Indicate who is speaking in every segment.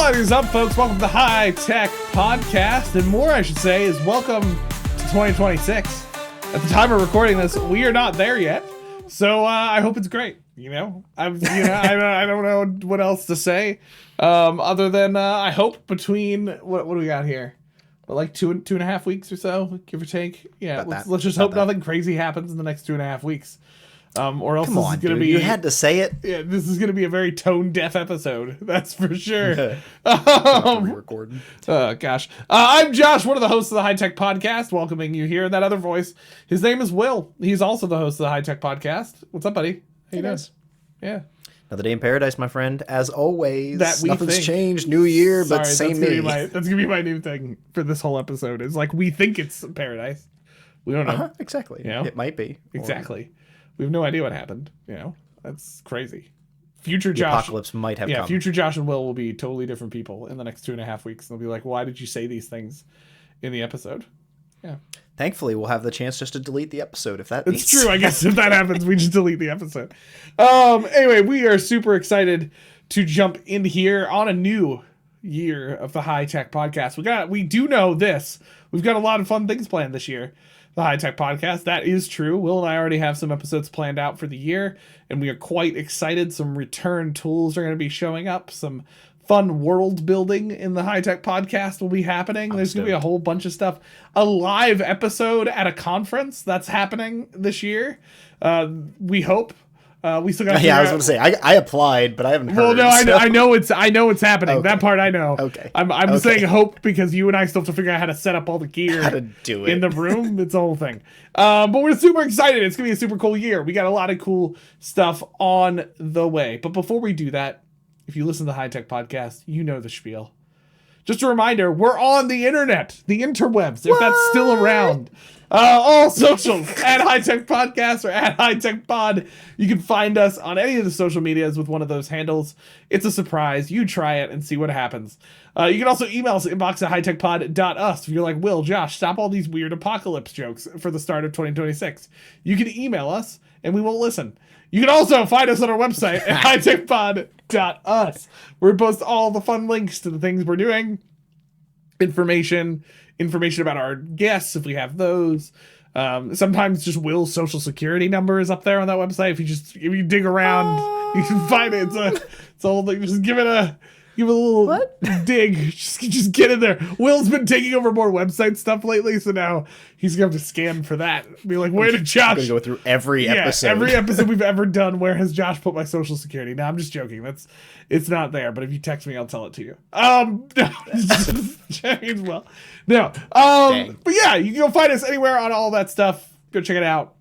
Speaker 1: What is up, folks? Welcome to the High Tech Podcast, and more, I should say, is welcome to 2026. At the time of recording this, we are not there yet, so I hope it's great. I don't know what else to say, other than I hope between what do we got here? Like two and a half weeks or so, give or take. Yeah, let's just hope nothing crazy happens in the next 2.5 weeks. Or else this is going to be...
Speaker 2: You had to say it.
Speaker 1: Yeah, this is going to be a very tone-deaf episode. That's for sure.
Speaker 2: Re-recording.
Speaker 1: Gosh. I'm Josh, one of the hosts of the High Tech Podcast, welcoming you here. And that other voice, his name is Will. He's also the host of the High Tech Podcast. What's up, buddy? How you doing? Yeah.
Speaker 2: Another day in paradise, my friend. As always, nothing's changed. New year, but same me.
Speaker 1: That's going to be my new thing for this whole episode. Is like, we think it's paradise. We don't know.
Speaker 2: Exactly.
Speaker 1: It
Speaker 2: might be.
Speaker 1: Exactly. We have no idea what happened. That's crazy. Future
Speaker 2: the
Speaker 1: Josh.
Speaker 2: Apocalypse might have come.
Speaker 1: Future Josh and Will be totally different people in the next 2.5 weeks. They'll be like, why did you say these things in the episode? Yeah.
Speaker 2: Thankfully, we'll have the chance just to delete the episode if that
Speaker 1: It's true. I guess if that happens, we just delete the episode. Anyway, we are super excited to jump in here on a new year of the High Tech Podcast. We do know this. We've got a lot of fun things planned this year. The High Tech Podcast. That is true. Will and I already have some episodes planned out for the year, and we are quite excited. Some return tools are going to be showing up. Some fun world building in the High Tech Podcast will be happening. There's going to be a whole bunch of stuff. A live episode at a conference that's happening this year. We hope. We still got.
Speaker 2: Yeah, I was going to say I applied, but I haven't heard.
Speaker 1: Well, no, I know it's happening. Okay. That part I know.
Speaker 2: Okay.
Speaker 1: I'm saying hope because you and I still have to figure out how to set up all the gear.
Speaker 2: How to do it
Speaker 1: in the room. It's a whole thing. But we're super excited. It's gonna be a super cool year. We got a lot of cool stuff on the way. But before we do that, if you listen to the High Tech Podcast, you know the spiel. Just a reminder, we're on the internet, the interwebs, if that's still around. All socials at High Tech Podcast or at High Tech Pod. You can find us on any of the social medias with one of those handles. It's a surprise. You try it and see what happens. You can also email us at inbox@hightechpod.us. If you're like, Will, Josh, stop all these weird apocalypse jokes for the start of 2026. You can email us and we won't listen. You can also find us on our website at hightechpod.us, where we post all the fun links to the things we're doing, information about our guests if we have those. Sometimes just Will's social security number is up there on that website. If you dig around, you can find it. It's a whole thing. Just give it a little dig. Just get in there. Will's been taking over more website stuff lately, so now he's gonna have to scan for that. Be like, where did Josh?
Speaker 2: I'm gonna go through every episode.
Speaker 1: Every episode we've ever done. Where has Josh put my social security? No, I'm just joking. It's not there. But if you text me, I'll tell it to you. No, as well. No. But yeah, you can go find us anywhere on all that stuff. Go check it out.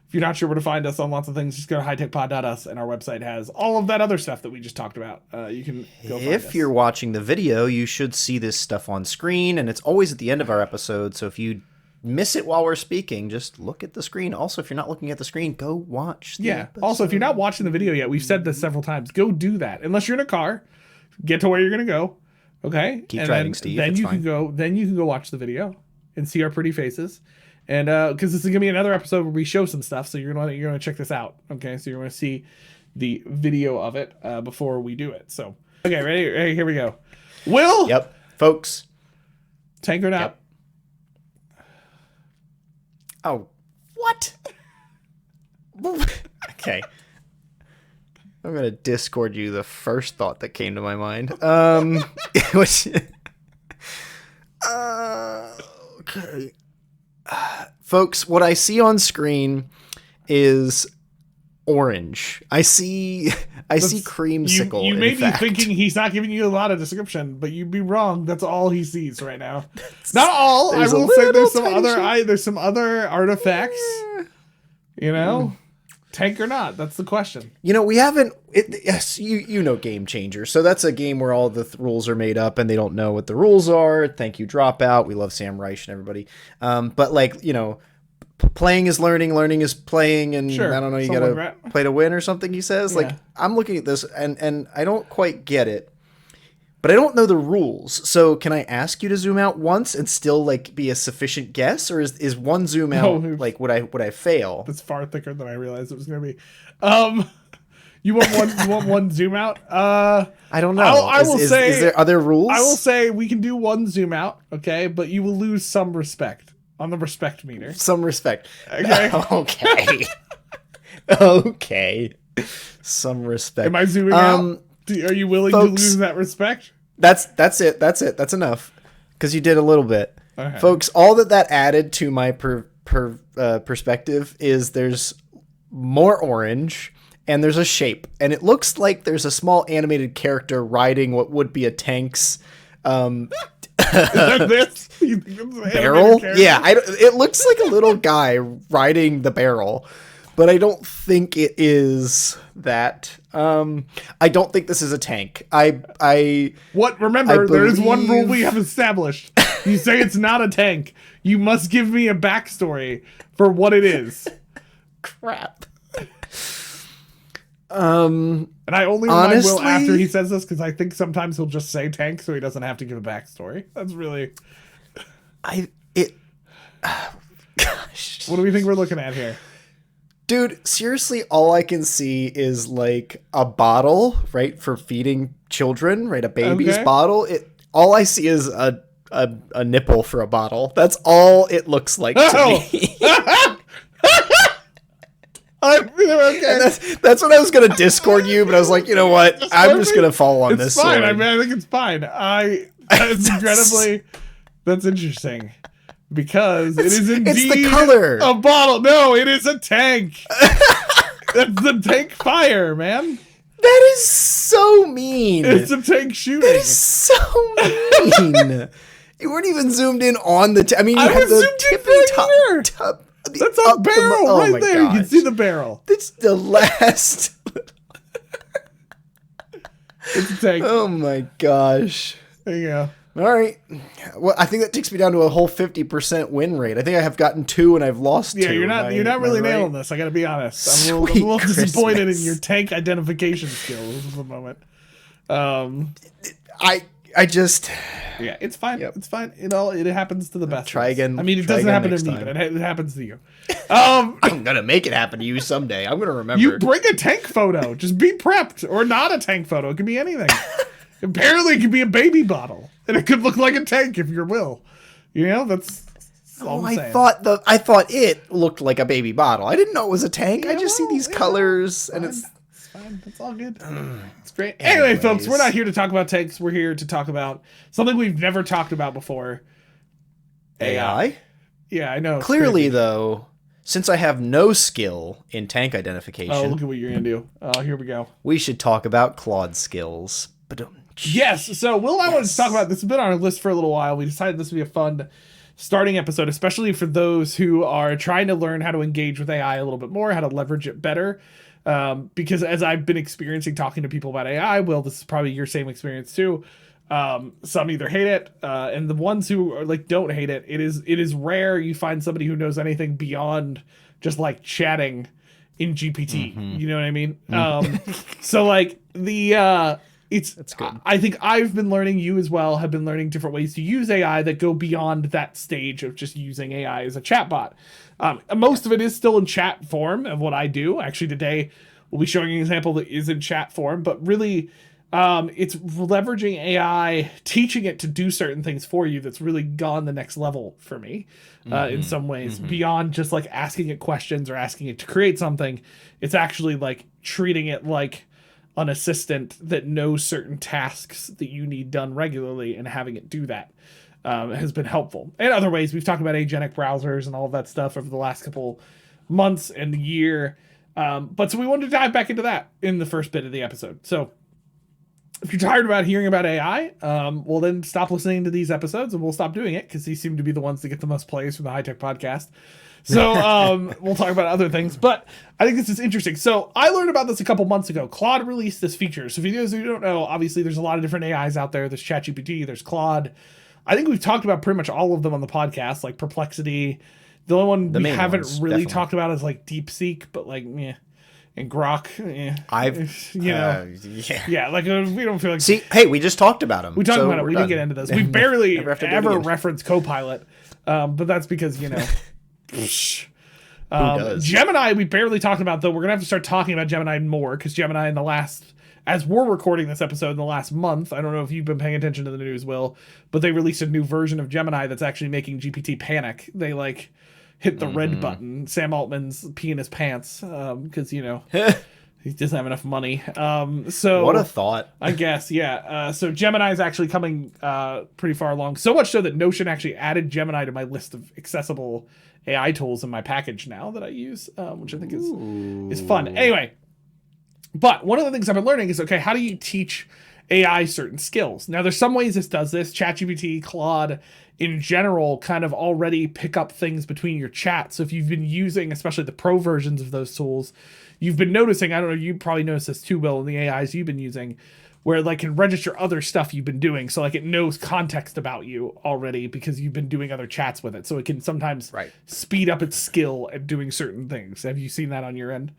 Speaker 1: If you're not sure where to find us on lots of things, just go to hightechpod.us, and our website has all of that other stuff that we just talked about. You can go find us.
Speaker 2: If you're watching the video, you should see this stuff on screen, and it's always at the end of our episode, so if you miss it while we're speaking, just look at the screen. Also, if you're not looking at the screen, go watch the episode.
Speaker 1: Also, if you're not watching the video yet, we've said this several times, go do that. Unless you're in a car, get to where you're going to go, okay?
Speaker 2: Keep driving, Steve.
Speaker 1: Then you can go watch the video and see our pretty faces. And because this is gonna be another episode where we show some stuff, so you're gonna check this out, okay? So you're gonna see the video of it before we do it. So okay, ready? Here we go. Will.
Speaker 2: Yep, folks.
Speaker 1: Tank or not?
Speaker 2: Yep. Oh, what? Okay. I'm gonna Discord you the first thought that came to my mind. Which, okay. Folks, what I see on screen is orange. I see creamsicle.
Speaker 1: You may be thinking he's not giving you a lot of description, but you'd be wrong. That's all he sees right now. Not all. I will say there's some other artifacts. Tank or not? That's the question.
Speaker 2: We haven't. Yes, you know Game Changer. So that's a game where all the rules are made up and they don't know what the rules are. Thank you, Dropout. We love Sam Reich and everybody. But playing is learning, learning is playing, and
Speaker 1: sure,
Speaker 2: I don't know. You gotta play to win or something. He says. Yeah. I'm looking at this and I don't quite get it. But I don't know the rules, so can I ask you to zoom out once and still be a sufficient guess, or is one zoom out would I fail?
Speaker 1: It's far thicker than I realized it was going to be. You want one? You want one zoom out?
Speaker 2: I don't know.
Speaker 1: I will say.
Speaker 2: Is there other rules?
Speaker 1: I will say we can do one zoom out. Okay, but you will lose some respect on the respect meter.
Speaker 2: Some respect.
Speaker 1: Okay.
Speaker 2: Okay. Okay. Some respect.
Speaker 1: Am I zooming out? Are you willing to lose that respect?
Speaker 2: That's it. That's it. That's enough. Because you did a little bit.
Speaker 1: Okay.
Speaker 2: Folks, all that added to my perspective is there's more orange and there's a shape. And it looks like there's a small animated character riding what would be a tank's barrel. Yeah, it looks like a little guy riding the barrel. But I don't think it is that. I don't think this is a tank.
Speaker 1: Remember, there is one rule we have established. You say it's not a tank. You must give me a backstory for what it is.
Speaker 2: Crap.
Speaker 1: And I only remind Will after he says this because I think sometimes he'll just say tank so he doesn't have to give a backstory. That's really. Gosh. What do we think we're looking at here?
Speaker 2: Dude, seriously, all I can see is like a bottle, right, for feeding children, right? A baby's bottle. All I see is a nipple for a bottle. That's all it looks like to me. Okay. That's what I was gonna Discord you, but I was like, you know what? I'm just gonna fall on this.
Speaker 1: It's fine.
Speaker 2: Sword.
Speaker 1: I mean, I think it's fine. That's incredibly. That's interesting. Because it is indeed
Speaker 2: it's the color.
Speaker 1: A bottle. No, it is a tank. That's the tank fire, man.
Speaker 2: That is so mean.
Speaker 1: It's a tank shooting.
Speaker 2: That is so mean. You weren't even zoomed in on the. I mean, you had the tippy top.
Speaker 1: That's a barrel right there.
Speaker 2: Gosh.
Speaker 1: You can see the barrel.
Speaker 2: That's the last.
Speaker 1: It's a tank.
Speaker 2: Oh my gosh.
Speaker 1: There you go.
Speaker 2: All right. Well, I think that takes me down to a whole 50% win rate. I think I have gotten 2 and I've lost 2.
Speaker 1: Yeah, you're not really nailing this. I got to be honest. I'm a little disappointed in your tank identification skills at the moment.
Speaker 2: I just.
Speaker 1: Yeah, it's fine. Yep. It's fine. It happens to the best.
Speaker 2: Try again.
Speaker 1: I mean, it doesn't happen to me, but it happens to you.
Speaker 2: I'm gonna make it happen to you someday. I'm gonna remember.
Speaker 1: You bring a tank photo. Just be prepped, or not a tank photo. It could be anything. Apparently, it could be a baby bottle, and it could look like a tank if you will. You know, that's all I'm saying.
Speaker 2: I thought it looked like a baby bottle. I didn't know it was a tank. I just see these colors, and it's
Speaker 1: fine. It's all good. It's great. Anyway, folks, we're not here to talk about tanks. We're here to talk about something we've never talked about before.
Speaker 2: AI?
Speaker 1: Yeah, I know.
Speaker 2: Clearly, though, since I have no skill in tank identification.
Speaker 1: Oh, look at what you're going to do. Oh, here we go.
Speaker 2: We should talk about Claude skills. But
Speaker 1: yes. So Will and I wanted to talk about this. Has been on our list for a little while. We decided this would be a fun starting episode, especially for those who are trying to learn how to engage with AI a little bit more, how to leverage it better. Because as I've been experiencing talking to people about AI, Will, this is probably your same experience too. Some either hate it, and the ones who are like don't hate it. It is rare you find somebody who knows anything beyond just like chatting in GPT. Mm-hmm. You know what I mean? So like that's good. I think I've been learning, you as well have been learning different ways to use AI that go beyond that stage of just using AI as a chatbot. Most of it is still in chat form of what I do. Actually, today we'll be showing an example that is in chat form, but really it's leveraging AI, teaching it to do certain things for you that's really gone the next level for me in some ways, beyond just like asking it questions or asking it to create something. It's actually like treating it like an assistant that knows certain tasks that you need done regularly, and having it do that has been helpful. In other ways, we've talked about agentic browsers and all of that stuff over the last couple months and year. But so we wanted to dive back into that in the first bit of the episode. So if you're tired about hearing about AI, well, then stop listening to these episodes and we'll stop doing it, because these seem to be the ones that get the most plays from the High Tech Podcast. So we'll talk about other things, but I think this is interesting. So I learned about this a couple months ago. Claude released this feature. So for those who don't know, obviously there's a lot of different AIs out there. There's ChatGPT, there's Claude. I think we've talked about pretty much all of them on the podcast, like Perplexity. The only one we haven't really talked about is like DeepSeek, but like, yeah. And Grok, like we don't feel like.
Speaker 2: See, hey, we just talked about them.
Speaker 1: We talked about it. We didn't get into this. We barely ever reference Copilot, but that's because
Speaker 2: does?
Speaker 1: Gemini, we barely talked about, though. We're going to have to start talking about Gemini more, because Gemini in the last, as we're recording this episode in the last month, I don't know if you've been paying attention to the news, Will, but they released a new version of Gemini that's actually making GPT panic. They like hit the red button. Sam Altman's peeing his pants because, you know, he doesn't have enough money. So
Speaker 2: what a thought.
Speaker 1: I guess, yeah. So Gemini is actually coming pretty far along. So much so that Notion actually added Gemini to my list of accessible AI tools in my package now that I use, which I think is fun. Anyway, but one of the things I've been learning is, okay, how do you teach AI certain skills? Now, there's some ways this does this. ChatGPT, Claude, in general, kind of already pick up things between your chat. So if you've been using, especially the pro versions of those tools, you've been noticing, I don't know, you probably noticed this too, Will, in the AIs you've been using, where it like can register other stuff you've been doing. So like it knows context about you already because you've been doing other chats with it. So it can sometimes speed up its skill at doing certain things. Have you seen that on your end?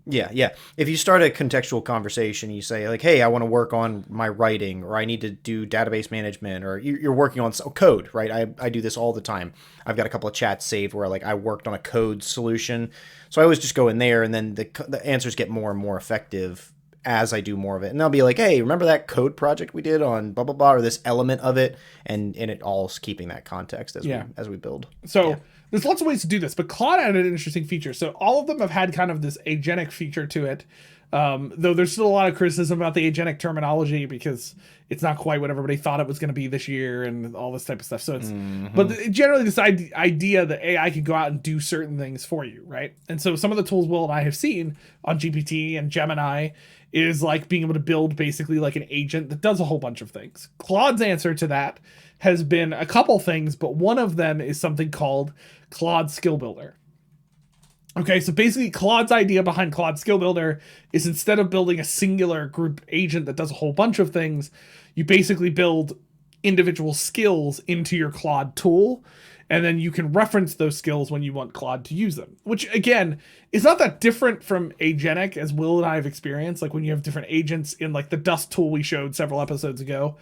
Speaker 2: Yeah. If you start a contextual conversation, you say like, hey, I want to work on my writing, or I need to do database management, or you're working on code, right? I do this all the time. I've got a couple of chats saved where like I worked on a code solution. So I always just go in there, and then the answers get more and more effective as I do more of it. And I'll be like, hey, remember that code project we did on blah, blah, blah, or this element of it? And it all's keeping that context as we build.
Speaker 1: So there's lots of ways to do this, but Claude added an interesting feature. So all of them have had kind of this agenic feature to it. Though there's still a lot of criticism about the agenic terminology because it's not quite what everybody thought it was going to be this year and all this type of stuff. So it's, but generally this idea that AI can go out and do certain things for you, right? And so some of the tools Will and I have seen on GPT and Gemini is like being able to build basically like an agent that does a whole bunch of things. Claude's answer to that has been a couple things, but one of them is something called Claude Skill Builder. Okay, so basically Claude's idea behind Claude Skill Builder is instead of building a singular group agent that does a whole bunch of things, you basically build individual skills into your Claude tool, and then you can reference those skills when you want Claude to use them. Which, again, is not that different from agenic as Will and I have experienced, like when you have different agents in like the Dust tool we showed several episodes ago.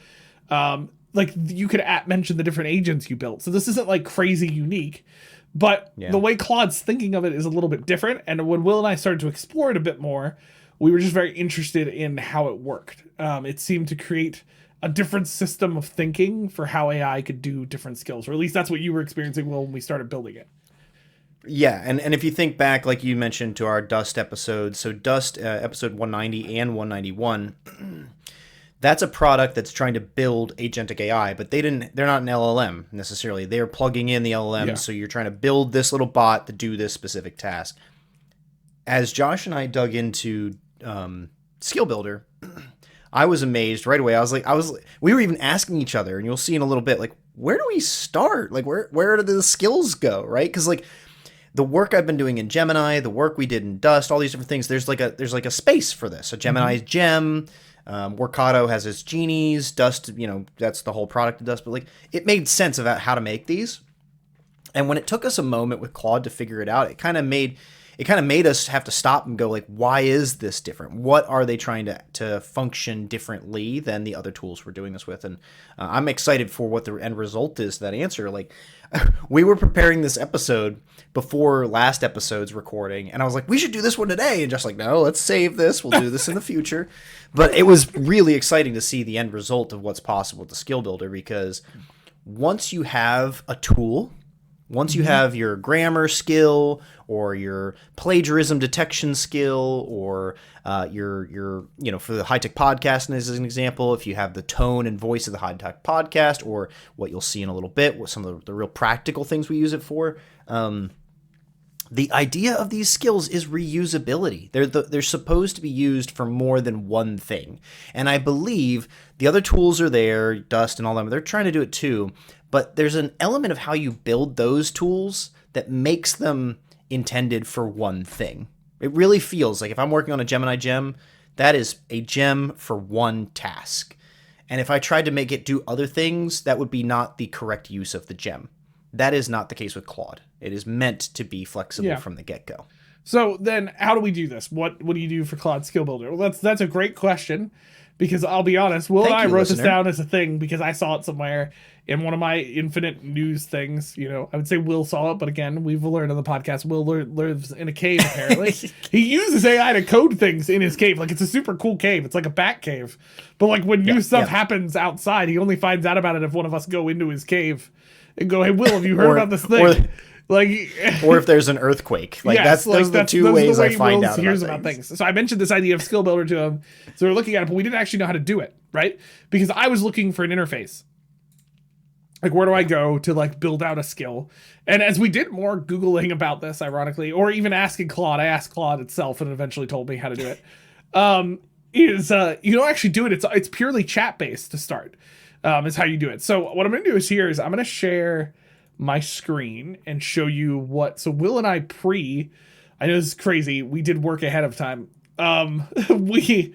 Speaker 1: Like you could mention the different agents you built. So this isn't like crazy unique. But the way Claude's thinking of it is a little bit different. And when Will and I started to explore it a bit more, we were just very interested in how it worked. It seemed to create a different system of thinking for how AI could do different skills. Or at least that's what you were experiencing, Will, when we started building it.
Speaker 2: Yeah, and if you think back, like you mentioned, to our Dust episodes, so Dust episode 190 and 191... that's a product that's trying to build agentic AI, but they're not an LLM necessarily. They're plugging in the LLM, so you're trying to build this little bot to do this specific task. As Josh and I dug into Skill Builder, I was amazed right away. We were even asking each other, and you'll see in a little bit, like, where do we start? Like, where do the skills go, right? Because like the work I've been doing in Gemini, the work we did in Dust, all these different things, there's like a space for this. So Gemini's Gem. Workato has its genies. Dust, that's the whole product of Dust. But like, it made sense about how to make these. And when it took us a moment with Claude to figure it out, it kind of made us have to stop and go like, why is this different? What are they trying to function differently than the other tools we're doing this with? And I'm excited for what the end result is to that answer. Like, we were preparing this episode before last episode's recording, and I was like, we should do this one today. And just like, no, let's save this. We'll do this in the future. But it was really exciting to see the end result of what's possible with the Skill Builder, because once you have a tool, once you have your grammar skill or your plagiarism detection skill or your for the high-tech podcast as an example, if you have the tone and voice of the high-tech podcast, or what you'll see in a little bit with some of the real practical things we use it for, the idea of these skills is reusability. They're supposed to be used for more than one thing. And I believe the other tools are there, Dust and all them, they're trying to do it too. But there's an element of how you build those tools that makes them intended for one thing. It really feels like if I'm working on a Gemini gem, that is a gem for one task. And if I tried to make it do other things, that would be not the correct use of the gem. That is not the case with Claude. It is meant to be flexible from the get-go.
Speaker 1: So then how do we do this? What do you do for Claude Skill Builder? Well, that's a great question, because I'll be honest, Will and
Speaker 2: Thank
Speaker 1: I
Speaker 2: you,
Speaker 1: wrote this
Speaker 2: listener.
Speaker 1: down as a thing because I saw it somewhere in one of my infinite news things. You know, I would say Will saw it, but again, we've learned on the podcast, Will lives in a cave, apparently. He uses AI to code things in his cave. Like, it's a super cool cave. It's like a bat cave. But, like, when new stuff happens outside, he only finds out about it if one of us go into his cave and go, hey, Will, have you heard about this thing?
Speaker 2: Or if there's an earthquake. Like,
Speaker 1: yes,
Speaker 2: those are the two ways I find out
Speaker 1: hears
Speaker 2: about
Speaker 1: things. So I mentioned this idea of skill builder to him. So we're looking at it, but we didn't actually know how to do it, right? Because I was looking for an interface. Like, where do I go to, like, build out a skill? And as we did more Googling about this, ironically, or even asking Claude, I asked Claude itself and it eventually told me how to do it, you don't actually do it. It's purely chat-based to start, is how you do it. So what I'm going to do is I'm going to share my screen and show you what. So Will and I I know this is crazy. We did work ahead of time. We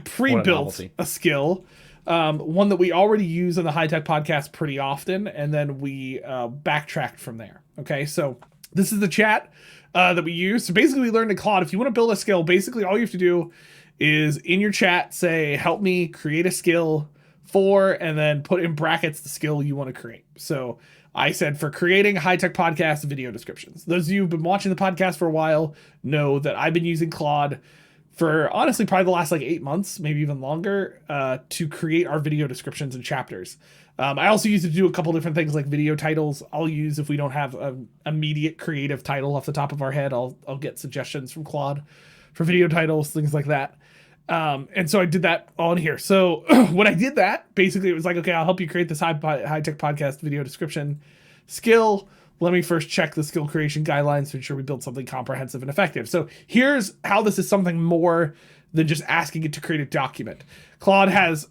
Speaker 1: pre-built a skill. One that we already use in the High Tech Podcast pretty often, and then we backtracked from there. Okay, so this is the chat that we use. So basically, we learned in Claude, if you want to build a skill, basically all you have to do is in your chat say, help me create a skill for, and then put in brackets the skill you want to create. So I said for creating High Tech Podcast video descriptions. Those of you who've been watching the podcast for a while know that I've been using Claude for honestly probably the last like 8 months, maybe even longer, to create our video descriptions and chapters. I also use it to do a couple different things like video titles. I'll use, if we don't have an immediate creative title off the top of our head, I'll get suggestions from Claude for video titles, things like that. And so I did that on here. So when I did that, basically it was like, okay, I'll help you create this high tech podcast video description skill. Let me first check the skill creation guidelines to ensure we build something comprehensive and effective. So here's how this is something more than just asking it to create a document. Claude has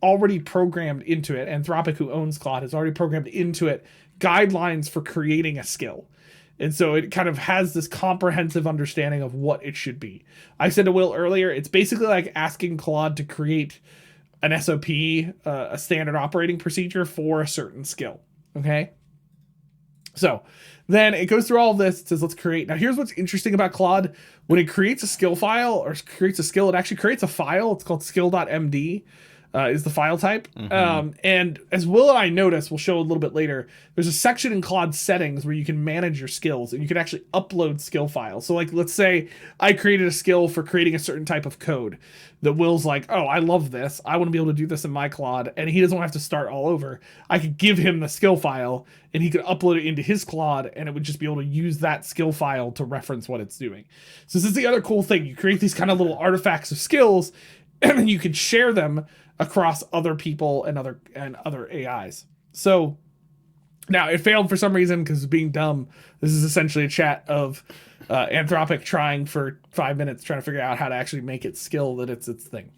Speaker 1: already programmed into it, Anthropic, who owns Claude, has already programmed into it guidelines for creating a skill. And so it kind of has this comprehensive understanding of what it should be. I said to Will earlier, it's basically like asking Claude to create an SOP, a standard operating procedure for a certain skill. Okay? So then it goes through all of this. It says, let's create. Now, here's what's interesting about Claude. When it creates a skill file or creates a skill, it actually creates a file. It's called skill.md. Is the file type. And as Will and I noticed, we'll show a little bit later, there's a section in Claude settings where you can manage your skills and you can actually upload skill files. So like, let's say I created a skill for creating a certain type of code that Will's like, oh, I love this. I want to be able to do this in my Claude. And he doesn't want to have to start all over. I could give him the skill file and he could upload it into his Claude and it would just be able to use that skill file to reference what it's doing. So this is the other cool thing. You create these kind of little artifacts of skills and then you can share them across other people and other AIs. So now it failed for some reason because being dumb. This is essentially a chat of Anthropic trying for 5 minutes trying to figure out how to actually make it skill that it's its thing.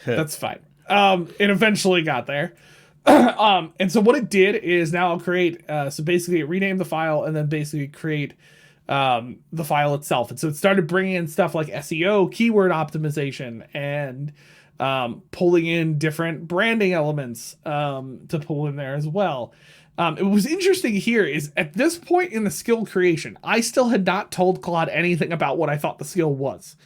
Speaker 1: That's fine. It eventually got there. And so what it did is now I'll create, so basically it renamed the file and then basically create the file itself. And so it started bringing in stuff like SEO, keyword optimization, and pulling in different branding elements to pull in there as well. It was interesting here is at this point in the skill creation, I still had not told Claude anything about what I thought the skill was.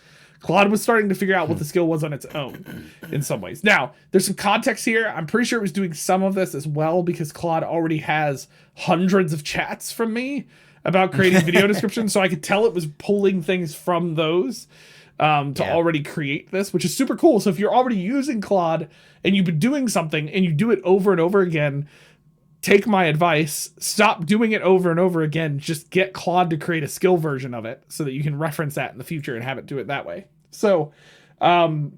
Speaker 1: Claude was starting to figure out what the skill was on its own in some ways. Now, there's some context here. I'm pretty sure it was doing some of this as well because Claude already has hundreds of chats from me about creating video descriptions, so I could tell it was pulling things from those to already create this, which is super cool. So if you're already using Claude and you've been doing something and you do it over and over again, take my advice, stop doing it over and over again. Just get Claude to create a skill version of it so that you can reference that in the future and have it do it that way. So then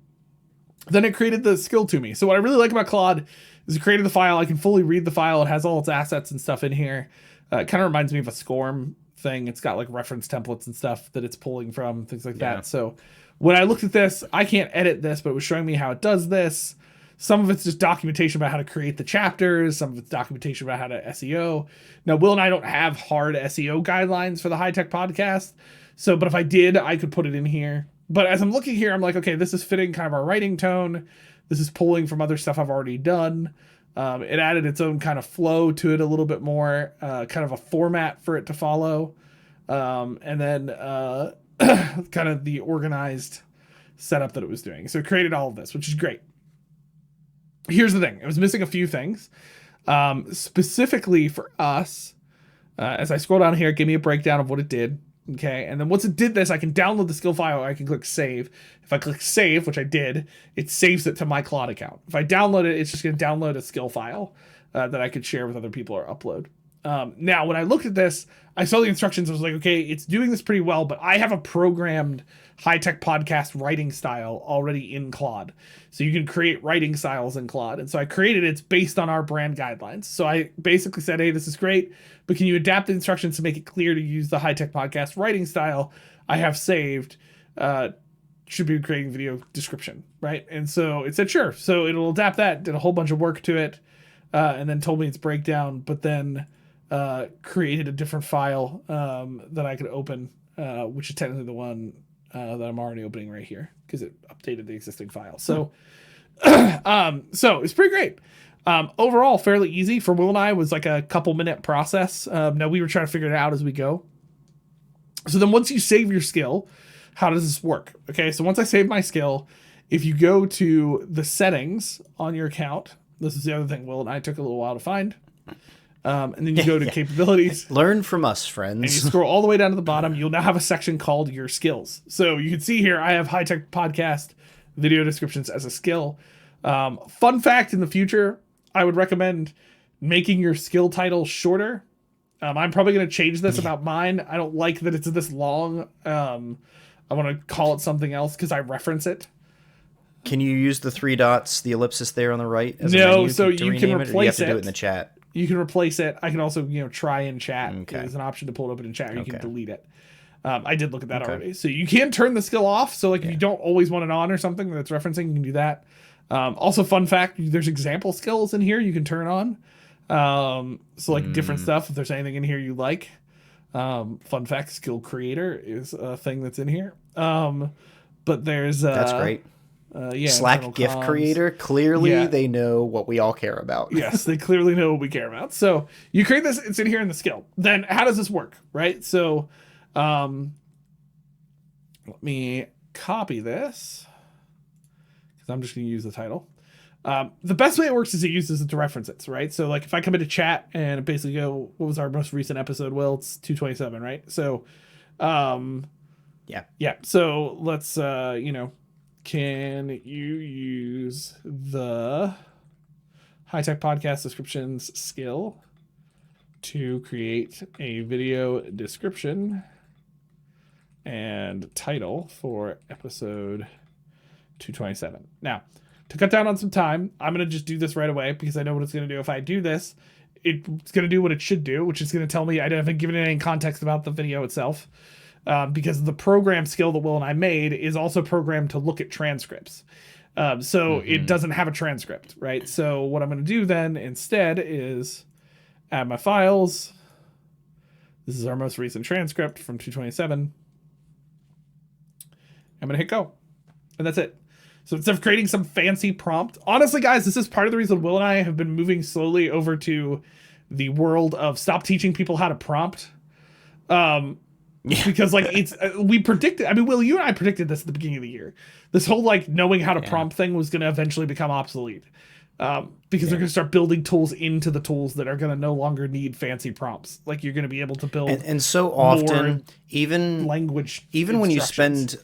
Speaker 1: it created the skill to me. So what I really like about Claude is it created the file. I can fully read the file. It has all its assets and stuff in here. It kind of reminds me of a SCORM thing. It's got like reference templates and stuff that it's pulling from, things like that. So when I looked at this, I can't edit this, but it was showing me how it does this. Some of it's just documentation about how to create the chapters. Some of it's documentation about how to SEO. Now, Will and I don't have hard SEO guidelines for the High Tech Podcast. So, but if I did, I could put it in here. But as I'm looking here, I'm like, okay, this is fitting kind of our writing tone. This is pulling from other stuff I've already done. It added its own kind of flow to it a little bit more, kind of a format for it to follow. And then kind of the organized setup that it was doing. So it created all of this, which is great. here's the thing. It was missing a few things. Specifically for us, as I scroll down here, give me a breakdown of what it did. Okay, and then once it did this, I can download the skill file, or I can click save. If I click save, which I did, it saves it to my Claude account. If I download it, it's just going to download a skill file that I could share with other people or upload. Now, when I looked at this, I saw the instructions. I was like, okay, it's doing this pretty well, but I have a programmed high-tech podcast writing style already in Claude. So you can create writing styles in Claude. And so I created it's based on our brand guidelines. So I basically said, hey, this is great, but can you adapt the instructions to make it clear to use the high-tech podcast writing style I have saved? Should be creating video description, right? And so it said, sure. So it'll adapt that, did a whole bunch of work to it, and then told me its breakdown, but then created a different file that I could open, which is technically the one that I'm already opening right here because it updated the existing file. So, so it's pretty great. Overall, fairly easy for Will and I. Was like a couple minute process. Now we were trying to figure it out as we go. So then once you save your skill, how does this work? Okay, so once I save my skill, if you go to the settings on your account, this is the other thing Will and I took a little while to find. And then you go to capabilities.
Speaker 2: Learn from us,
Speaker 1: And
Speaker 2: friends.
Speaker 1: you scroll all the way down to the bottom. You'll now have a section called your skills. So you can see here, I have high-tech podcast video descriptions as a skill. Fun fact, in the future, I would recommend making your skill title shorter. I'm probably going to change this about mine. I don't like that it's this long. I want to call it something else because I reference it.
Speaker 2: Can you use the 3 dots, the ellipsis there on the right? As
Speaker 1: No,
Speaker 2: a menu
Speaker 1: so
Speaker 2: to
Speaker 1: you can
Speaker 2: rename it, or do you have
Speaker 1: replace
Speaker 2: to do
Speaker 1: it.
Speaker 2: it in the chat.
Speaker 1: You can replace it. I can also, try in chat.
Speaker 2: Okay.
Speaker 1: There's an option to pull it open in chat. Or you can
Speaker 2: Okay.
Speaker 1: delete it. I did look at that already. So you can turn the skill off. So if you don't always want it on or something that's referencing, you can do that. Also, fun fact, there's example skills in here you can turn on. So like different stuff. If there's anything in here you like. Fun fact, skill creator is a thing that's in here. But there's
Speaker 2: That's great. Slack GIF
Speaker 1: comms.
Speaker 2: creator. Clearly, they know what we all care about.
Speaker 1: Yes, they clearly know what we care about. So you create this, it's in here in the skill. Then how does this work, right? So let me copy this because I'm just going to use the title. The best way it works is it uses it to reference it, right? So like if I come into chat and basically go, what was our most recent episode? Well, it's 227, right? So yeah. So let's, can you use the high-tech podcast descriptions skill to create a video description and title for episode 227? Now, to cut down on some time, I'm going to just do this right away because I know what it's going to do. If I do this, it's going to do what it should do, which is going to tell me I haven't given it any context about the video itself. Because the program skill that Will and I made is also programmed to look at transcripts. So it doesn't have a transcript, right? So what I'm going to do then instead is add my files. This is our most recent transcript from 227. I'm going to hit go. And that's it. So instead of creating some fancy prompt, honestly, guys, this is part of the reason Will and I have been moving slowly over to the world of stop teaching people how to prompt. Because like we predicted, Will, you and I predicted this at the beginning of the year. This whole like knowing how to prompt thing was going to eventually become obsolete. Because they're going to start building tools into the tools that are going to no longer need fancy prompts. Like you're going to be able to build
Speaker 2: and so often, even
Speaker 1: language,
Speaker 2: when you spend,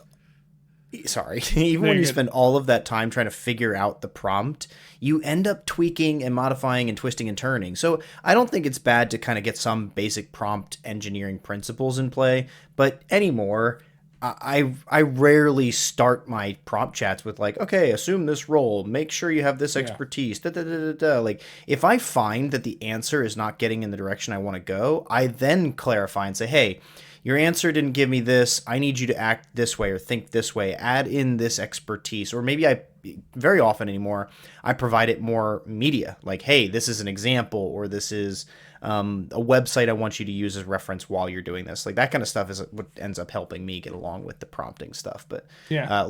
Speaker 2: when you spend all of that time trying to figure out the prompt, you end up tweaking and modifying and twisting and turning. So I don't think it's bad to kind of get some basic prompt engineering principles in play. But anymore, I rarely start my prompt chats with like, okay, assume this role, make sure you have this expertise, Like if I find that the answer is not getting in the direction I want to go, I then clarify and say, hey, your answer didn't give me this. I need you to act this way or think this way. Add in this expertise. Or maybe very often anymore, I provide it more media. Like, hey, this is an example, or this is a website I want you to use as reference while you're doing this. Like that kind of stuff is what ends up helping me get along with the prompting stuff. But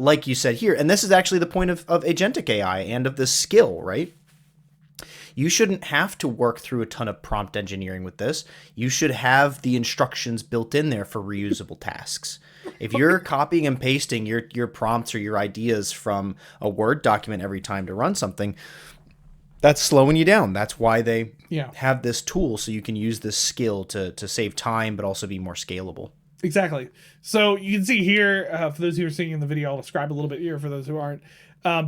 Speaker 2: like you said here, and this is actually the point of agentic AI and of this skill, right? You shouldn't have to work through a ton of prompt engineering with this. You should have the instructions built in there for reusable tasks. If you're copying and pasting your prompts or your ideas from a Word document every time to run something, That's slowing you down. That's why they
Speaker 1: Yeah.
Speaker 2: have this tool, so you can use this skill to save time, but also be more scalable.
Speaker 1: Exactly. So you can see here, for those who are seeing in the video, I'll describe a little bit here for those who aren't.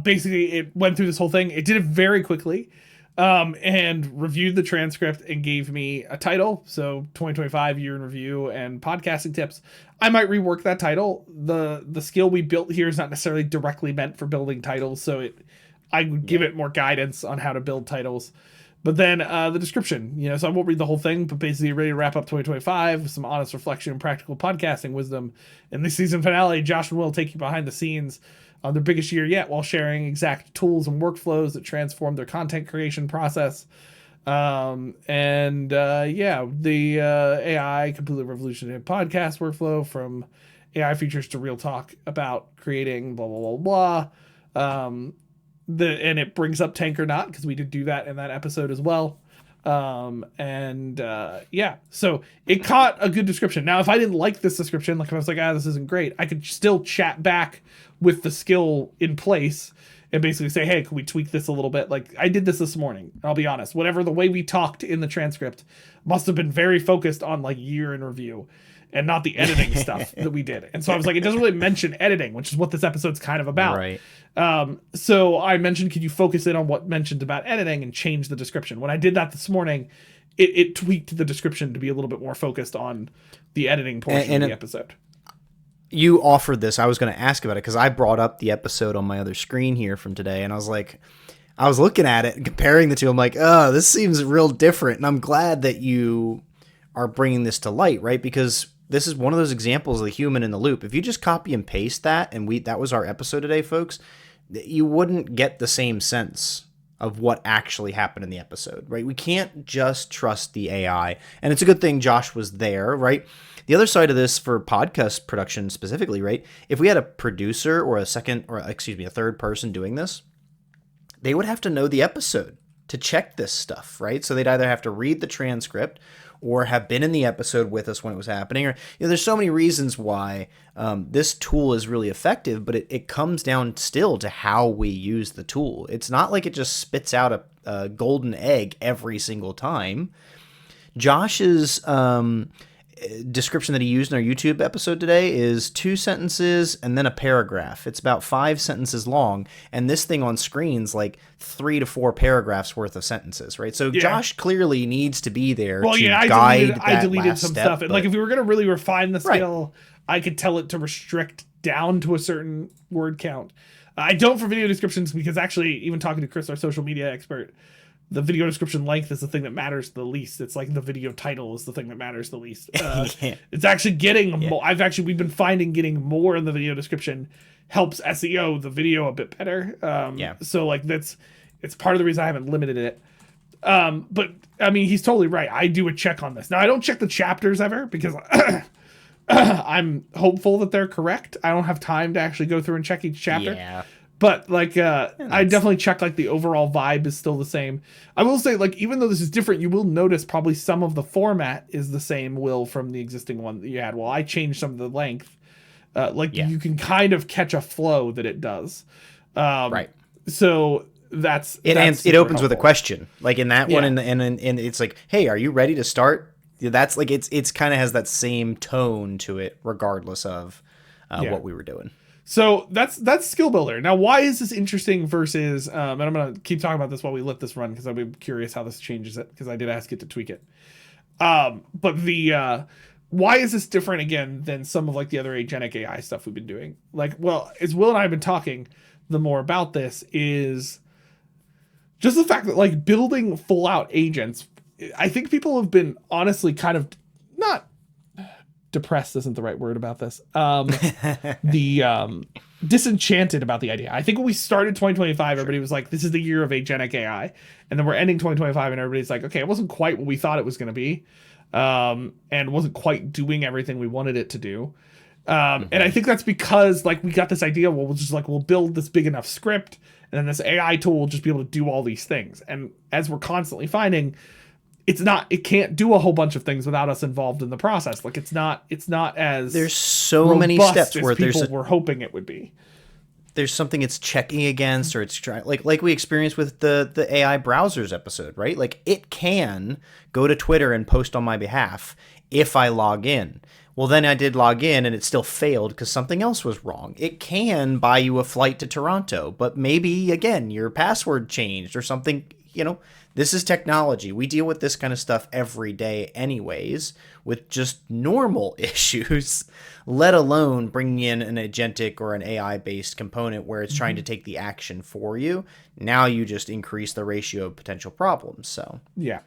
Speaker 1: Basically, it went through this whole thing. It did it very quickly, and reviewed the transcript and gave me a title. So 2025 year in review and podcasting tips. I might rework that title. The skill we built here is not necessarily directly meant for building titles, so I would give it more guidance on how to build titles. But then the description, so I won't read the whole thing, but basically ready to wrap up 2025 with some honest reflection and practical podcasting wisdom. In this season finale, Josh and Will take you behind the scenes on their biggest year yet while sharing exact tools and workflows that transform their content creation process. The AI completely revolutionary podcast workflow, from AI features to real talk about creating blah, blah, blah, blah. And it brings up Tank or Not, because we did do that in that episode as well. So it caught a good description. Now, if I didn't like this description, like if I was like, this isn't great, I could still chat back with the skill in place and basically say, hey, can we tweak this a little bit? Like I did this morning. I'll be honest, whatever the way we talked in the transcript must have been very focused on like year in review and not the editing stuff that we did. And so I was like, it doesn't really mention editing, which is what this episode's kind of about.
Speaker 2: Right.
Speaker 1: So I mentioned, could you focus in on what mentioned about editing and change the description? When I did that this morning, it tweaked the description to be a little bit more focused on the editing portion of the episode.
Speaker 2: You offered this. I was going to ask about it because I brought up the episode on my other screen here from today, and I was looking at it and comparing the two. I'm like, oh, this seems real different. And I'm glad that you are bringing this to light, right? Because this is one of those examples of the human in the loop. If you just copy and paste that, and that was our episode today, folks, you wouldn't get the same sense of what actually happened in the episode, right? We can't just trust the AI. And it's a good thing Josh was there, right? The other side of this for podcast production specifically, right? If we had a producer or a third person doing this, they would have to know the episode to check this stuff, right? So they'd either have to read the transcript or have been in the episode with us when it was happening. Or there's so many reasons why this tool is really effective, but it comes down still to how we use the tool. It's not like it just spits out a golden egg every single time. Josh's description that he used in our YouTube episode today is 2 sentences and then a paragraph. It's about 5 sentences long, and this thing on screen's like 3 to 4 paragraphs worth of sentences, right? So Josh clearly needs to be there to guide I deleted some step,
Speaker 1: stuff. And like if we were going to really refine the skill, I could tell it to restrict down to a certain word count. I don't for video descriptions, because actually, even talking to Chris, our social media expert, the video description length is the thing that matters the least. It's like the video title is the thing that matters the least. It's actually getting more. We've been finding getting more in the video description helps SEO the video a bit better. So like it's part of the reason I haven't limited it. But I mean, he's totally right. I do a check on this. Now I don't check the chapters ever because I'm hopeful that they're correct. I don't have time to actually go through and check each chapter.
Speaker 2: Yeah.
Speaker 1: But like, I definitely check like the overall vibe is still the same. I will say, like, even though this is different, you will notice probably some of the format is the same, Will, from the existing one that you had. Well, I changed some of the length. You can kind of catch a flow that it does. Right. So that's
Speaker 2: it opens helpful with a question, like in that one, and it's like, hey, are you ready to start? That's like it's kind of has that same tone to it, regardless of what we were doing.
Speaker 1: So that's Skill Builder. Now, why is this interesting versus, and I'm going to keep talking about this while we let this run, because I'm curious how this changes it, because I did ask it to tweak it. But why is this different, again, than some of like the other agentic AI stuff we've been doing? Like, well, as Will and I have been talking the more about this, is just the fact that like building full out agents, I think people have been honestly kind of not depressed isn't the right word about this. Disenchanted about the idea. I think when we started 2025, everybody was like, this is the year of agentic AI. And then we're ending 2025 and everybody's like, okay, it wasn't quite what we thought it was going to be. And wasn't quite doing everything we wanted it to do. And I think that's because like we got this idea, well, we'll build this big enough script and then this AI tool will just be able to do all these things. And as we're constantly finding, it can't do a whole bunch of things without us involved in the process. Like it's not as
Speaker 2: there's so many steps where
Speaker 1: people were hoping it would be.
Speaker 2: there's something it's checking against, or it's trying, like we experienced with the AI browsers episode, right? Like it can go to Twitter and post on my behalf if I log in. Well, then I did log in and it still failed because something else was wrong. It can buy you a flight to Toronto, but maybe, again, your password changed or something. This is technology. We deal with this kind of stuff every day anyways, with just normal issues, let alone bringing in an agentic or an AI-based component where it's trying to take the action for you. Now you just increase the ratio of potential problems. So
Speaker 1: yeah.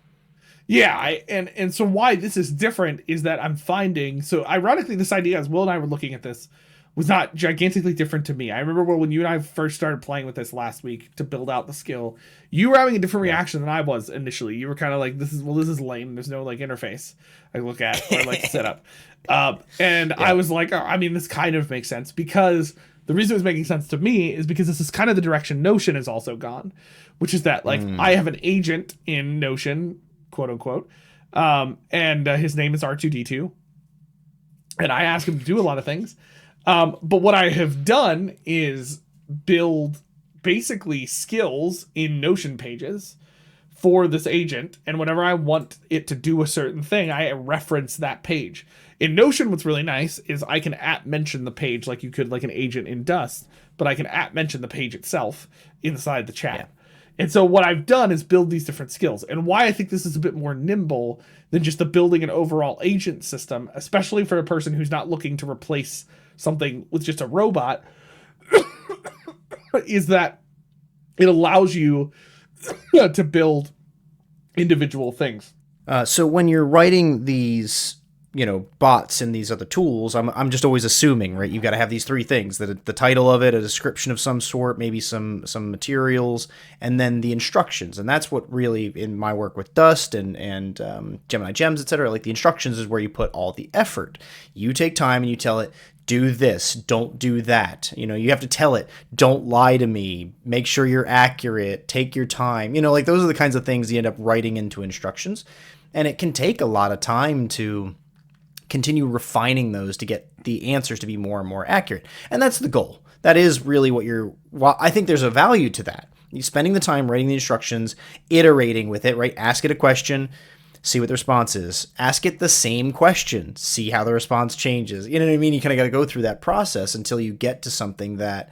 Speaker 1: Yeah, and so why this is different is that I'm finding, so ironically this idea, as Will and I were looking at this, was not gigantically different to me. I remember when you and I first started playing with this last week to build out the skill, you were having a different reaction than I was initially. You were kind of like, this is lame. There's no like interface I look at or like set up. I was like, oh, I mean, this kind of makes sense, because the reason it was making sense to me is because this is kind of the direction Notion has also gone, which is that like I have an agent in Notion, quote unquote, and his name is R2D2, and I ask him to do a lot of things. But what I have done is build basically skills in Notion pages for this agent, and whenever I want it to do a certain thing, I reference that page. In Notion, what's really nice is I can @mention the page like you could like an agent in Dust, but I can @mention the page itself inside the chat. Yeah. And so what I've done is build these different skills. And why I think this is a bit more nimble than just the building an overall agent system, especially for a person who's not looking to replace something with just a robot, is that it allows you to build individual things.
Speaker 2: So when you're writing these, bots and these other tools, I'm just always assuming, right? You've got to have these three things: the title of it, a description of some sort, maybe some materials, and then the instructions. And that's what really, in my work with Dust and Gemini Gems, etc., like the instructions is where you put all the effort. You take time and you tell it, do this, don't do that. You have to tell it, don't lie to me, make sure you're accurate, take your time. Like those are the kinds of things you end up writing into instructions. And it can take a lot of time to continue refining those to get the answers to be more and more accurate. And that's the goal. That is really what I think there's a value to that. You're spending the time writing the instructions, iterating with it, right? Ask it a question, see what the response is. Ask it the same question, see how the response changes. You know what I mean? You kind of got to go through that process until you get to something that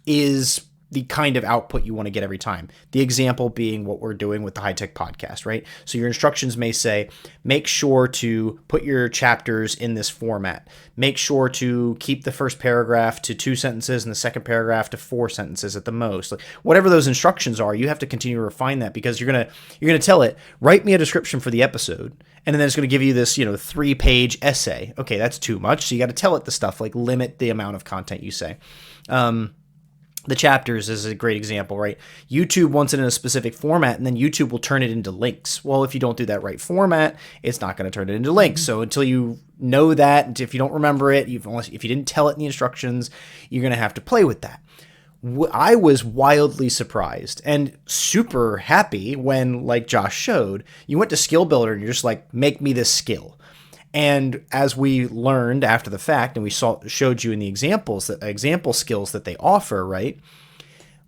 Speaker 2: is the kind of output you want to get every time. The example being what we're doing with the High Tech Podcast, right? So your instructions may say, make sure to put your chapters in this format. Make sure to keep the first paragraph to 2 sentences and the second paragraph to 4 sentences at the most. Like whatever those instructions are, you have to continue to refine that, because you're gonna tell it, write me a description for the episode, and then it's going to give you this 3-page essay. Okay, that's too much. So you got to tell it the stuff, like limit the amount of content you say. The chapters is a great example, right? YouTube wants it in a specific format, and then YouTube will turn it into links. Well, if you don't do that right format, it's not going to turn it into links. So until you know that, and if you don't remember it, if you didn't tell it in the instructions, you're going to have to play with that. I was wildly surprised and super happy when, like Josh showed, you went to Skill Builder and you're just like, make me this skill. And as we learned after the fact, and we showed you in the example skills that they offer, right?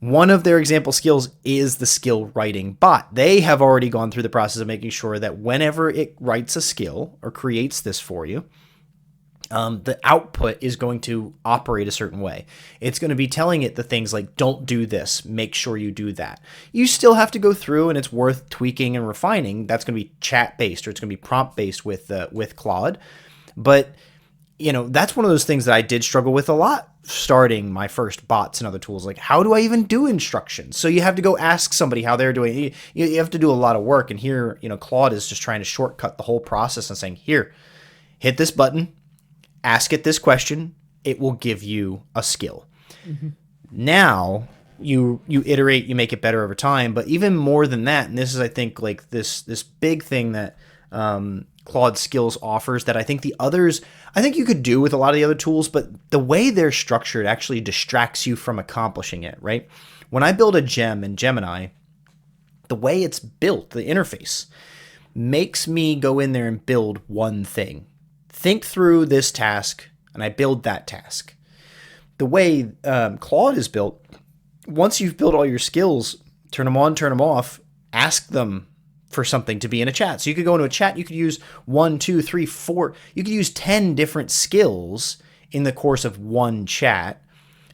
Speaker 2: One of their example skills is the skill writing bot. They have already gone through the process of making sure that whenever it writes a skill or creates this for you, the output is going to operate a certain way. It's going to be telling it the things like, don't do this, make sure you do that. You still have to go through, and it's worth tweaking and refining. That's going to be chat-based, or it's going to be prompt-based with Claude. But, that's one of those things that I did struggle with a lot starting my first bots and other tools. Like, how do I even do instructions? So you have to go ask somebody how they're doing it. You have to do a lot of work. And here, Claude is just trying to shortcut the whole process and saying, here, hit this button, ask it this question, it will give you a skill. Mm-hmm. Now you iterate, you make it better over time. But even more than that, and this is, I think, like this big thing that Claude Skills offers that I think you could do with a lot of the other tools, but the way they're structured actually distracts you from accomplishing it, right? When I build a gem in Gemini, the way it's built, the interface, makes me go in there and build one thing. Think through this task, and I build that task. the way Claude is built, once you've built all your skills, turn them on, turn them off, ask them for something to be in a chat. So you could go into a chat, you could use 1, 2, 3, 4, you could use 10 different skills in the course of one chat,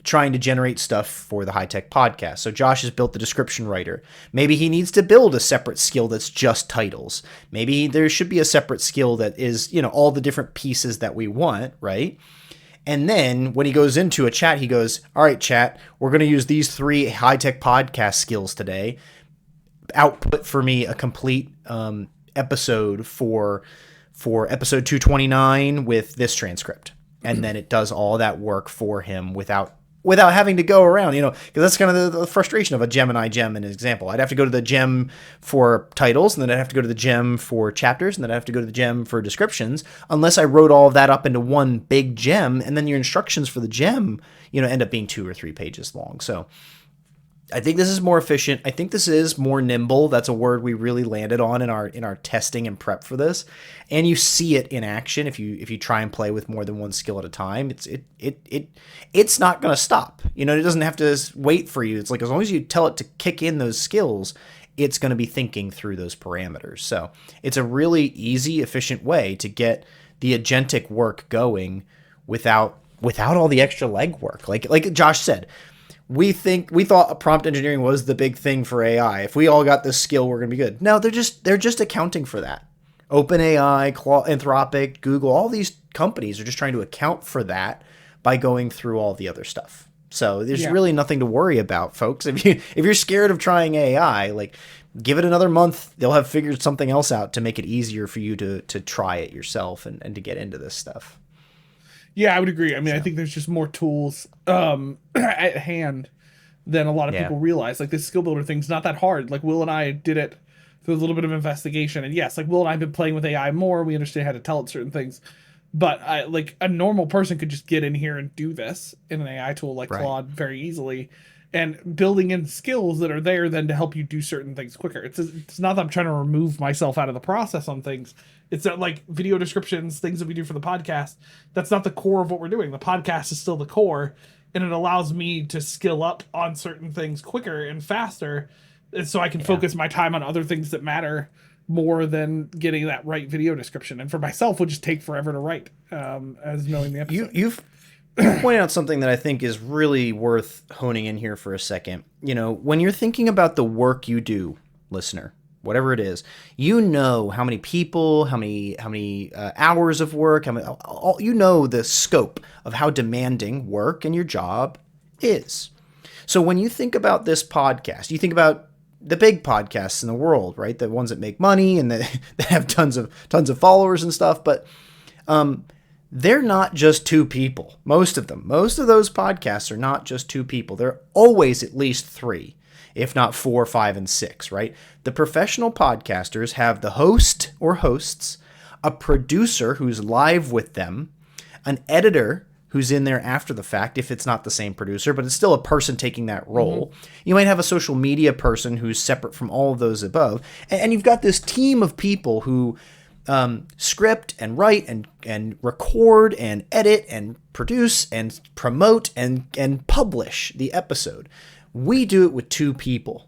Speaker 2: trying to generate stuff for the High Tech Podcast. So Josh has built the description writer. Maybe he needs to build a separate skill that's just titles. Maybe there should be a separate skill that is, all the different pieces that we want, right? And then when he goes into a chat, he goes, all right, chat, we're going to use these 3 High Tech Podcast skills today. Output for me a complete episode for episode 229 with this transcript. And then it does all that work for him without having to go around, because that's kind of the frustration of a Gemini gem in an example. I'd have to go to the gem for titles, and then I'd have to go to the gem for chapters, and then I'd have to go to the gem for descriptions, unless I wrote all of that up into one big gem, and then your instructions for the gem, end up being 2 or 3 pages long. So I think this is more efficient. I think this is more nimble. That's a word we really landed on in our testing and prep for this. And you see it in action if you try and play with more than one skill at a time. It's not going to stop. It doesn't have to wait for you. It's like as long as you tell it to kick in those skills, it's going to be thinking through those parameters. So it's a really easy, efficient way to get the agentic work going without all the extra legwork. Like Josh said, we thought prompt engineering was the big thing for AI. If we all got this skill, we're going to be good. No, they're just accounting for that. OpenAI, Anthropic, Google, all these companies are just trying to account for that by going through all the other stuff. So there's really nothing to worry about, folks. If you're scared of trying AI, like give it another month. They'll have figured something else out to make it easier for you to try it yourself and to get into this stuff.
Speaker 1: Yeah, I would agree. I mean, I think there's just more tools at hand than a lot of people realize. Like this skill builder thing's not that hard. Like Will and I did it through a little bit of investigation. And yes, like Will and I have been playing with AI more. We understand how to tell it certain things. But like a normal person could just get in here and do this in an AI tool like Claude very easily. And building in skills that are there then to help you do certain things quicker. It's not that I'm trying to remove myself out of the process on things. It's not like video descriptions, things that we do for the podcast. That's not the core of what we're doing. The podcast is still the core, and it allows me to skill up on certain things quicker and faster, and so I can focus my time on other things that matter more than getting that right video description. And for myself, it would just take forever to write, as knowing the episode.
Speaker 2: You've pointed out something that I think is really worth honing in here for a second. When you're thinking about the work you do, listener, whatever it is, how many people, how many hours of work, the scope of how demanding work and your job is. So when you think about this podcast, you think about the big podcasts in the world, right? The ones that make money and that have tons of followers and stuff, but they're not just 2 people. Most of those podcasts are not just 2 people. They're always at least 3. If not 4, 5, and 6, right? The professional podcasters have the host or hosts, a producer who's live with them, an editor who's in there after the fact, if it's not the same producer, but it's still a person taking that role. Mm-hmm. You might have a social media person who's separate from all of those above. And you've got this team of people who script and write and record and edit and produce and promote and publish the episode. We do it with 2 people.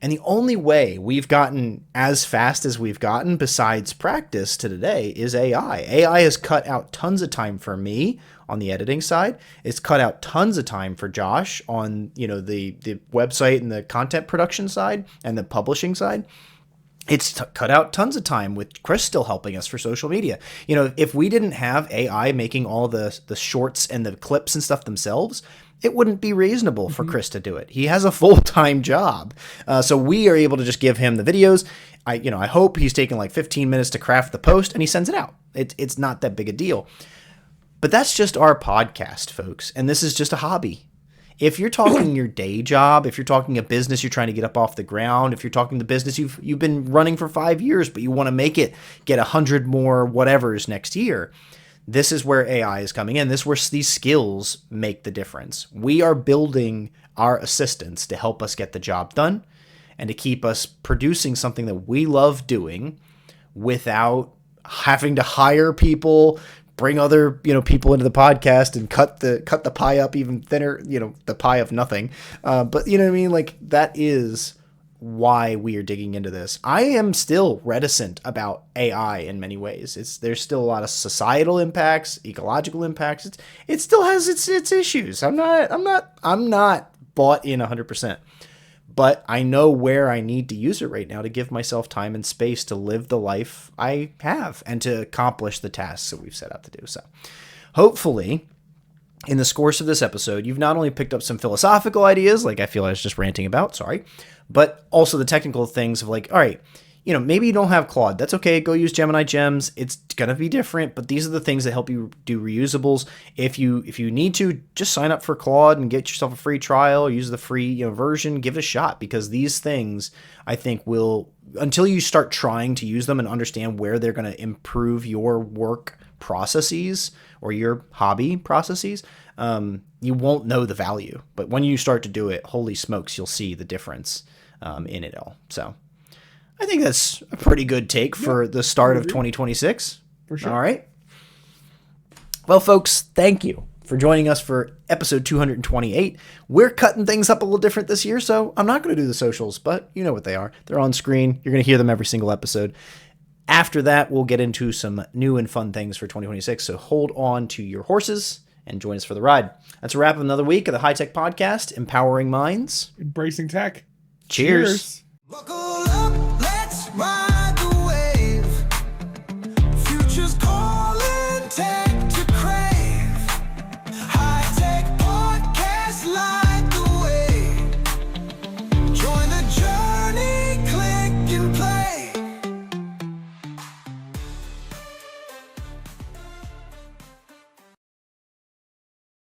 Speaker 2: And the only way we've gotten as fast as we've gotten, besides practice to today, is AI. AI has cut out tons of time for me on the editing side. It's cut out tons of time for Josh on, the website and the content production side and the publishing side. It's cut out tons of time with Chris still helping us for social media. If we didn't have AI making all the shorts and the clips and stuff themselves, it wouldn't be reasonable for Chris to do it. He has a full-time job. So we are able to just give him the videos. I hope he's taking like 15 minutes to craft the post and he sends it out. It's not that big a deal. But that's just our podcast, folks. And this is just a hobby. If you're talking your day job, if you're talking a business you're trying to get up off the ground, if you're talking the business you've been running for 5 years, but you want to make it get 100 more whatevers next year, this is where AI is coming in. This is where these skills make the difference. We are building our assistants to help us get the job done and to keep us producing something that we love doing without having to hire people, bring other, people into the podcast and cut the pie up even thinner, the pie of nothing. But you know what I mean? Like, that is why we are digging into this. I am still reticent about AI in many ways. There's still a lot of societal impacts, ecological impacts. It still has its issues. I'm not bought in 100%. But I know where I need to use it right now to give myself time and space to live the life I have and to accomplish the tasks that we've set out to do. So hopefully, in the course of this episode, you've not only picked up some philosophical ideas, like I feel I was just ranting about, sorry, but also the technical things of like, all right, maybe you don't have Claude. That's okay. Go use Gemini gems. It's going to be different, but these are the things that help you do reusables. If you need to, just sign up for Claude and get yourself a free trial, use the free version, give it a shot, because these things, I think, will, until you start trying to use them and understand where they're going to improve your work processes or your hobby processes, you won't know the value. But when you start to do it, holy smokes, you'll see the difference in it all. So I think that's a pretty good take for the start of 2026.
Speaker 1: For sure.
Speaker 2: All right. Well, folks, thank you for joining us for episode 228. We're cutting things up a little different this year, so I'm not going to do the socials, but you know what they are. They're on screen. You're going to hear them every single episode. After that, we'll get into some new and fun things for 2026, so hold on to your horses and join us for the ride. That's a wrap of another week of the High Tech Podcast, empowering minds,
Speaker 1: embracing tech.
Speaker 2: Cheers.
Speaker 3: Buckle up, let's ride.